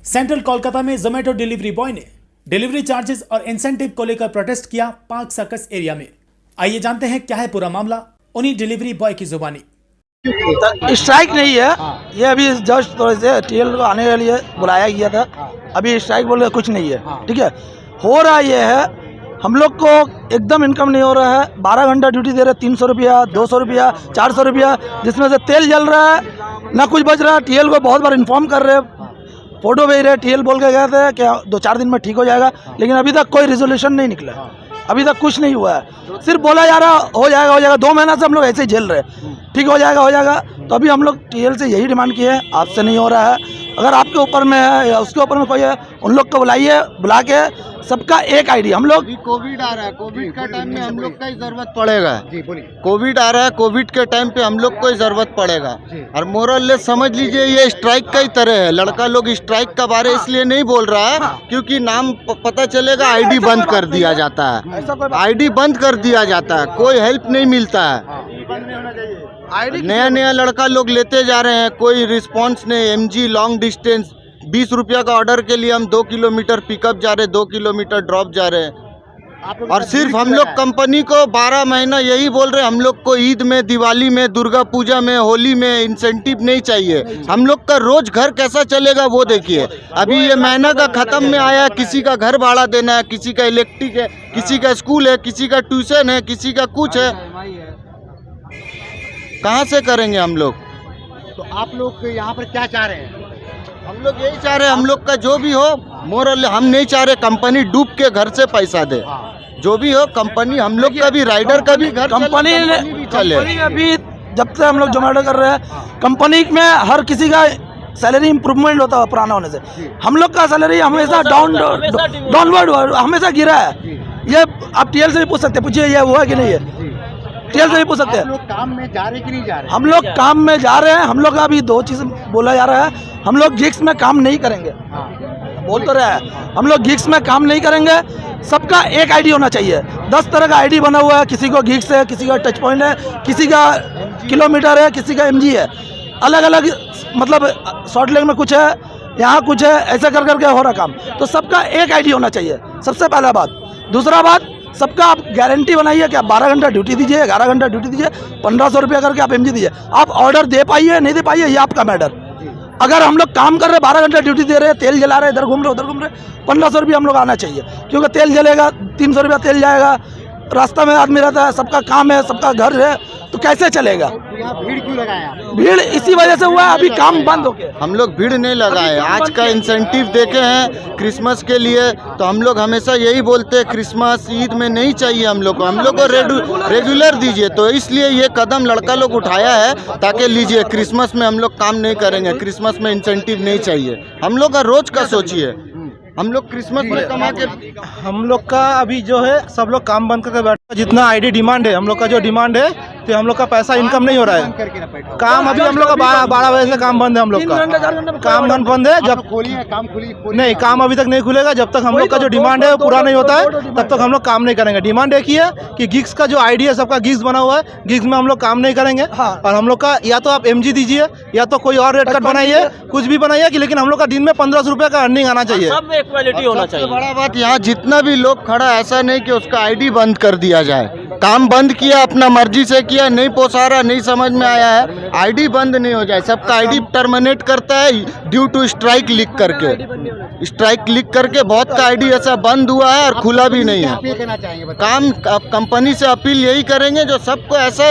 Central Kolkata में Zomato delivery boy ने delivery charges और इंसेंटिव को लेकर प्रोटेस्ट किया पार्क सर्कस एरिया में। आइए जानते हैं क्या है पूरा मामला, उन्हीं डिलीवरी बॉय की जुबानी। स्ट्राइक नहीं है, ये अभी जस्ट थोड़े से टीएल को आने के लिए बुलाया गया था। अभी स्ट्राइक बोल कुछ नहीं है, ठीक है। हो रहा ये है, हम लोग को एकदम इनकम नहीं हो रहा है। 12 घंटा ड्यूटी दे रहे, 300 रुपया, 200 रुपया, 400 रुपया, जिसमें से तेल जल रहा है, ना कुछ बच रहा है। टीएल को बहुत बार इन्फॉर्म कर रहे, फोटो भेज रहे। टीएल बोल के गए थे कि 2-4 दिन में ठीक हो जाएगा, लेकिन अभी तक कोई रिजोल्यूशन नहीं निकला, अभी तक कुछ नहीं हुआ है। सिर्फ बोला जा रहा हो जाएगा। 2 महीना से हम लोग ऐसे ही झेल रहे, ठीक हो जाएगा। तो अभी हम लोग टीएल से यही डिमांड किए हैं, आपसे नहीं हो रहा है। अगर आपके ऊपर में है या उसके ऊपर में कोई है, उन लोग को बुलाइए, बुला के सबका एक आईडी। हम लोग कोविड आ रहा है, कोविड के टाइम में हम लोग का ही जरूरत पड़ेगा। जी बोलिए। कोविड आ रहा है, कोविड के टाइम पे हम लोग को ही जरूरत पड़ेगा। और मोरलेस समझ लीजिए ये स्ट्राइक का ही तरह है। लड़का लोग स्ट्राइक का बारे इसलिए नहीं बोल रहा है क्योंकि नाम पता चलेगा, आईडी बंद कर दिया जाता है। आईडी बंद कर दिया जाता है, कोई हेल्प नहीं मिलता है। नया लड़का लोग लेते जा रहे हैं, कोई रिस्पॉन्स नहीं। एमजी लॉन्ग डिस्टेंस 20 रुपया का ऑर्डर के लिए हम 2 किलोमीटर पिकअप जा रहे, 2 किलोमीटर ड्रॉप जा रहे हैं। और सिर्फ हम लोग कंपनी को 12 महीना यही बोल रहे हैं, हम लोग को ईद में, दिवाली में, दुर्गा पूजा में, होली में इंसेंटिव नहीं चाहिए। हम लोग का रोज घर कैसा चलेगा वो देखिए। अभी ये महीना का खत्म में आया, किसी का घर भाड़ा देना है, किसी का इलेक्ट्रिक है, किसी का स्कूल है, किसी का ट्यूशन है, किसी का कुछ है। कहाँ से करेंगे हम लोग? तो आप लोग यहाँ पर क्या चाह रहे हैं? हम लोग यही चाह रहे हैं, हम लोग का जो भी हो मोरल, हम नहीं चाह रहे कंपनी डूब के घर से पैसा दे। जो भी हो कंपनी, हम लोग का भी, राइडर का भी घर कंपनी भी चले। अभी जब से हम लोग जोमेटो कर रहे हैं, कंपनी में हर किसी का सैलरी इम्प्रूवमेंट होता है पुराना होने से। हम लोग का सैलरी हमेशा डाउनवर्ड हमेशा गिरा है। ये आप टीएल से भी पूछ सकते हैं, पूछिए ये हुआ कि नहीं है, टीएल से भी पूछ सकते हैं। आप लोग काम में जा रहे कि नहीं जा रहे? हम लोग काम में जा रहे हैं। हम लोग अभी 2 चीज़ बोला जा रहा है, हम लोग गिग्स में काम नहीं करेंगे। बोल तो रहे हैं, हम लोग गिग्स में काम नहीं करेंगे। सबका एक आईडी होना चाहिए। 10 तरह का आईडी बना हुआ है, किसी को गिग्स है, किसी का टच पॉइंट है, किसी का किलोमीटर है, किसी का एमजी है। अलग अलग मतलब शॉर्ट लेग में कुछ है, यहाँ कुछ है, ऐसा कर करके हो रहा काम। तो सबका एक आईडी होना चाहिए, सबसे पहला बात। दूसरा बात, सबका आप गारंटी बनाइए कि आप 12 घंटा ड्यूटी दीजिए, 11 घंटा ड्यूटी दीजिए, 1500 रुपया करके आप एमजी दीजिए। आप ऑर्डर दे पाइए नहीं दे पाइए, ये आपका मैटर। अगर हम लोग काम कर रहे, 12 घंटा ड्यूटी दे रहे, तेल जला रहे, इधर घूम रहे उधर घूम रहे, 1500 रुपया हम लोग आना चाहिए। क्योंकि तेल जलेगा, 300 रुपया तेल जाएगा, रास्ता में आदमी रहता है, सबका काम है, सबका घर है, तो कैसे चलेगा? यहाँ भीड़ क्यों लगाया? भीड़ इसी वजह से हुआ है, अभी काम बंद हो गया। हम लोग भीड़ नहीं लगाए, आज का इंसेंटिव देखे हैं क्रिसमस के लिए। तो हम लोग हमेशा यही बोलते हैं, क्रिसमस ईद में नहीं चाहिए हम लोग को रेगुलर दीजिए। तो इसलिए ये कदम लड़का लोग उठाया है, ताकि लीजिए क्रिसमस में हम लोग काम नहीं करेंगे, क्रिसमस में इंसेंटिव नहीं चाहिए। हम लोग का रोज का सोचिए, हम लोग क्रिसमस में कमा के, हम लोग का अभी जो है सब लोग काम बंद करके बैठे। जितना आईडी डिमांड है, हम लोग का जो डिमांड है, तो हम लोग का पैसा इनकम नहीं हो रहा है। काम अभी हम लोग का 12 बजे से काम बंद है। हम लोग का काम बंद है। जब काम खुली नहीं, काम अभी तक नहीं खुलेगा जब तक हम लोग का जो डिमांड है वो पूरा नहीं होता है, तब तक हम लोग काम नहीं करेंगे। डिमांड एक ही है कि गिग्स का जो आईडी है, सबका गिग्स बना हुआ है, गिग्स में हम लोग काम नहीं करेंगे। और हम लोग का या तो आप एमजी दीजिए, या तो कोई और रेट कट बनाइए, कुछ भी बनाइए, कि लेकिन हम लोग का दिन में 1500 रुपये का अर्निंग आना चाहिए। सब में इक्वालिटी होना चाहिए। बड़ा बात, यहाँ जितना भी लोग खड़ा, ऐसा नहीं कि उसका आईडी बंद कर दिया जाए। काम बंद किया, अपना मर्जी से किया, नहीं पोसा रहा, नहीं समझ में आया है, आईडी बंद नहीं हो जाए। सबका आईडी टर्मिनेट करता है ड्यू टू स्ट्राइक लिख करके। स्ट्राइक लिख करके बहुत का आईडी ऐसा बंद हुआ है और खुला भी नहीं है। काम कंपनी से अपील यही करेंगे, जो सबको ऐसा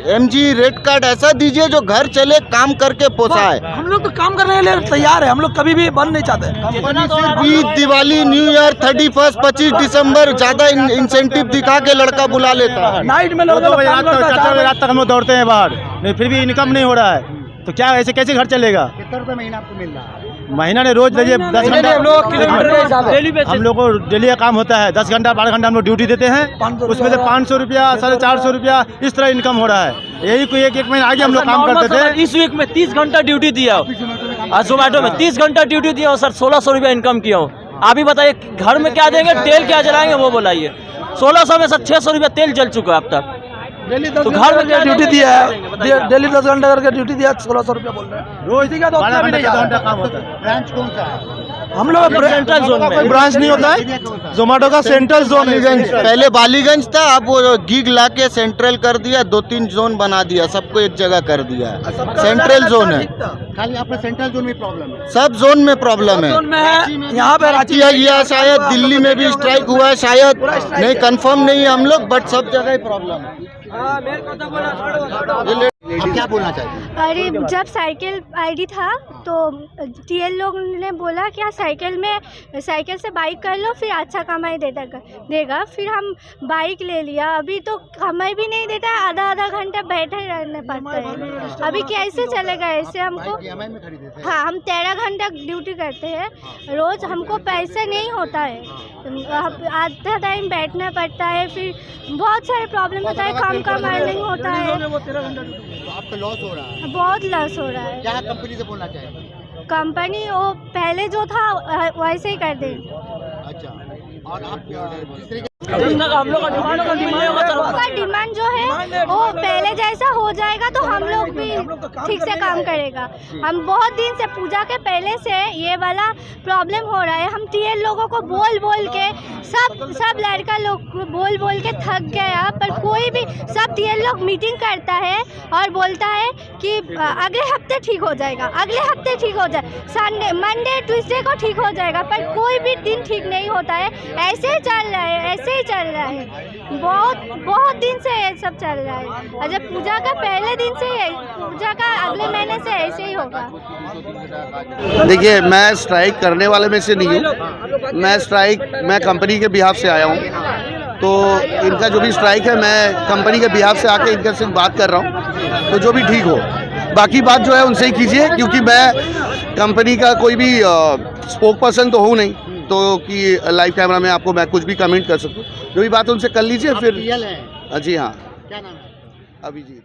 एमजी रेट कार्ड ऐसा दीजिए जो घर चले, काम करके पोसाए। हम लोग तो काम करने के लिए तैयार है, हम लोग कभी भी बंद नहीं चाहते। कंपनी सिर्फ ईद, दिवाली, न्यू ईयर, 31, 25 दिसंबर ज्यादा इंसेंटिव दिखा के लड़का बुला लेता है। नाइट में लोग 4 बजे रात तक हम लोग दौड़ते हैं बाहर, नहीं फिर भी इनकम नहीं हो रहा है। तो क्या ऐसे कैसे घर चलेगा? कितना रुपये महीना आपको मिल रहा है? महीना ने रोज 10 घंटा हम लोग को डेली का काम होता है। 10 घंटा 12 घंटा हम लोग ड्यूटी देते हैं, उसमें से 500 रुपया, 450 रुपया इस तरह इनकम हो रहा है। यही कोई एक महीना आगे हम लोग काम करते थे। इस वीक में 30 घंटा ड्यूटी दिया और जोमेटो में 30 घंटा ड्यूटी दिया और सर 1600 रुपया इनकम किया हूँ। आप ही बताइए घर में क्या देंगे, तेल क्या जलाएंगे वो बताइए। 1600 में सर 600 रुपया तेल जल चुका है अब तक। डेली 10 तो घर घंटे में क्या करके ड्यूटी लोगे, दिया क्या करेंगे, है, बताइए। डेली 10 घंटे करके ड्यूटी दिया, 1600 रुपया बोल रहे हैं रोज का तो उतना भी नहीं जा रहा है। ब्रांच कौन सा है? हम लोग सेंट्रल जोन में कोई ब्रांच नहीं होता है, जोमेटो का सेंट्रल जोन है। बालीगंज, पहले बालीगंज था, अब वो गिग ला के सेंट्रल कर दिया, 2-3 जोन बना दिया, सबको एक जगह कर दिया है। सेंट्रल जोन है, खाली आपका सेंट्रल जोन में प्रॉब्लम है। सब जोन में प्रॉब्लम है। यहाँ पे रांची किया गया, शायद दिल्ली में भी स्ट्राइक हुआ है, शायद नहीं, कंफर्म नहीं है हम लोग, बट सब जगह ही प्रॉब्लम है। आप क्या बोलना चाहिए? अरे जब साइकिल आईडी था तो टीएल लोग ने बोला कि आप साइकिल से बाइक कर लो, फिर अच्छा कमाई देगा। फिर हम बाइक ले लिया, अभी तो कमाई भी नहीं देता है, आधा घंटा बैठे रहने पड़ता है। अभी कैसे चलेगा ऐसे हमको? EMI में खरीदे थे। हाँ, हम 13 घंटा ड्यूटी करते हैं रोज़, हमको पैसे नहीं होता है, आधा टाइम बैठना पड़ता है, फिर बहुत सारे प्रॉब्लम होता है, कम अर्निंग होता है, तो आपका लॉस हो रहा है। बहुत लॉस हो रहा है। क्या कंपनी से बोलना चाहिए? कंपनी वो पहले जो था वैसे ही कर दें। अच्छा, और आप जिस तरीके हम लोग का डिमांड का डिमांड जो है वो पहले जैसा हो जाएगा तो हम लोग भी ठीक से काम करेगा। हम बहुत दिन से पूजा के पहले से ये वाला प्रॉब्लम हो रहा है, हम टीएल लोगों को बोल के सब लड़का लोग बोल के थक गया, पर कोई भी सब टीएल लोग मीटिंग करता है और बोलता है कि अगले हफ्ते ठीक हो जाएगा, अगले हफ्ते ठीक हो जाए, संडे मंडे ट्यूसडे को ठीक हो जाएगा, पर कोई भी दिन ठीक नहीं होता है। ऐसे ही चल रहा है, बहुत दिन से ये सब चल रहा है। और जब पूजा का पहले दिन से, पूजा का अगले महीने से ऐसे ही होगा। देखिए, मैं स्ट्राइक करने वाले में से नहीं हूँ, मैं कंपनी के बिहाफ से आया हूँ, तो इनका जो भी स्ट्राइक है मैं कंपनी के बिहाफ से आके इनका सिर्फ बात कर रहा हूँ, तो जो भी ठीक हो, बाकी बात जो है उनसे ही कीजिए, क्योंकि मैं कंपनी का कोई भी स्पोक पर्सन तो हूँ नहीं, तो कि लाइव कैमरा में आपको मैं कुछ भी कमेंट कर सकूँ। जो भी बात उनसे कर लीजिए फिर। TL है। जी हाँ, क्या नाम है? अभिजीत।